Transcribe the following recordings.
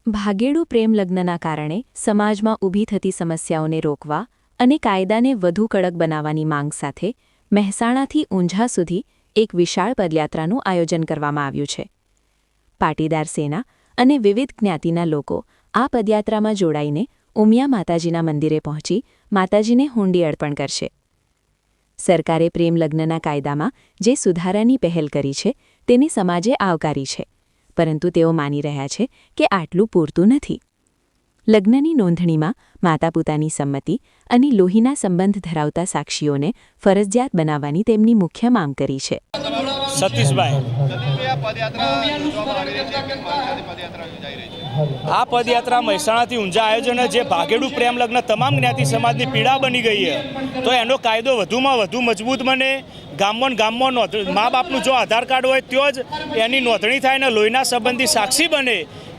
ભાગેડુ પ્રેમ લગ્નના કારણે સમાજમાં ઊભી થતી સમસ્યાઓને રોકવા અને કાયદાને વધુ કડક બનાવવાની માંગ સાથે મહેસાણાથી ઊંઝા સુધી એક વિશાળ પદયાત્રાનું આયોજન કરવામાં આવ્યું છે. પાટીદાર સેના અને વિવિધ જ્ઞાતિના લોકો આ પદયાત્રામાં જોડાઈને ઉમિયા માતાજીના મંદિરે પહોંચી માતાજીને હુંડી અર્પણ કરશે. સરકારે પ્રેમ લગ્નના કાયદામાં જે સુધારાની પહેલ કરી છે તેને સમાજે આવકારી છે, પરંતુ તેઓ માની રહ્યા છે કે આટલું પૂરતું નથી. લગ્નની નોંધણીમાં માતા પિતાની સંમતિ અને લોહીના સંબંધ ધરાવતા સાક્ષીઓને ફરજિયાત બનાવવાની તેમની મુખ્ય માંગ કરી છે. આ પદયાત્રા મહેસાણાથી ઊંઝા આયોજન જે ભાગેડુ પ્રેમ લગ્ન તમામ જ્ઞાતિ સમાજની પીડા બની ગઈ છે, તો એનો કાયદો વધુમાં વધુ મજબૂત બને. ગામમાં મા બાપનું જો આધાર કાર્ડ હોય તો જ એની નોંધણી થાય ને લોહીના સંબંધી સાક્ષી બને.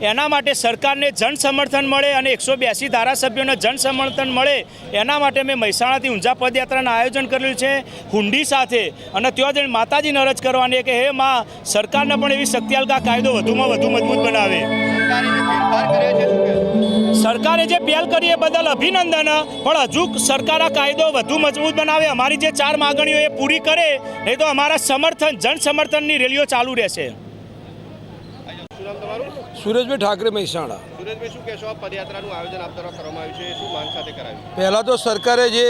એના માટે સરકારને જન સમર્થન મળે અને 182 ધારાસભ્યોને જન સમર્થન મળે એના માટે મેં મહેસાણાથી ઊંઝા પદયાત્રાનું આયોજન કરેલું છે હુંડી સાથે. અને ત્યાં જઈને માતાજીને અરજ કરવાની કે હે માં, સરકારને પણ એવી શક્તિ આલ કે આ કાયદો વધુમાં વધુ મજબૂત બનાવે. સરકારે જે પહેલ કરી એ બદલ અભિનંદન, પણ હજુ સરકાર આ કાયદો વધુ મજબૂત બનાવે, અમારી જે 4 માગણીઓ એ પૂરી કરે, નહીં તો અમારા જન સમર્થનની રેલીઓ ચાલુ રહેશે. સુરેશભાઈ ઠાકરે, મહેસાણા. સુરેશભાઈ, શું કહેશો? આ પદયાત્રાનું આયોજન આપ દ્વારા કરવામાં આવ્યું છે, શું માંગ સાથે કરાયું? પહેલાં તો સરકારે જે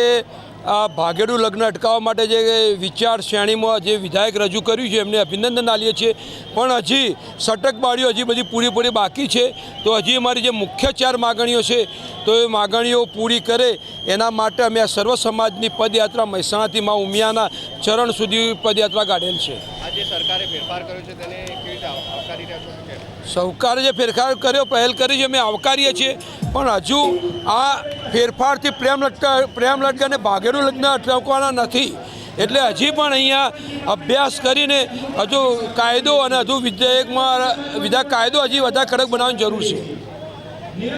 આ ભાગેડુ લગ્ન અટકાવવા માટે જે વિચાર શ્રેણીમાં જે વિધાયક રજૂ કર્યું છે એમને અભિનંદન આપીએ છીએ, પણ હજી સટકબારીઓ હજી બધી પૂરી બાકી છે. તો હજી અમારી જે મુખ્ય 4 માગણીઓ છે તો એ માગણીઓ પૂરી કરે એના માટે અમે આ સર્વ સમાજની પદયાત્રા મહેસાણાથી મા ઉમિયાના ચરણ સુધી પદયાત્રા કાઢેલ છે. આજે સરકારે ફેરફાર કર્યો છે તેને કેવી રીતે આવકારી રહ્યા છો? સરકારે જે ફેરફાર કર્યો, પહેલ કરી છે, અમે આવકારીએ છીએ, પણ હજુ આ ફેરફારથી પ્રેમ લગ્ન અને ભાગેડુ લગ્ન અટકાવવાના નથી. એટલે હજી પણ અહીંયા અભ્યાસ કરીને હજુ કાયદો અને હજુ વિધેયક કાયદો હજી વધારે કડક બનાવવાની જરૂર છે.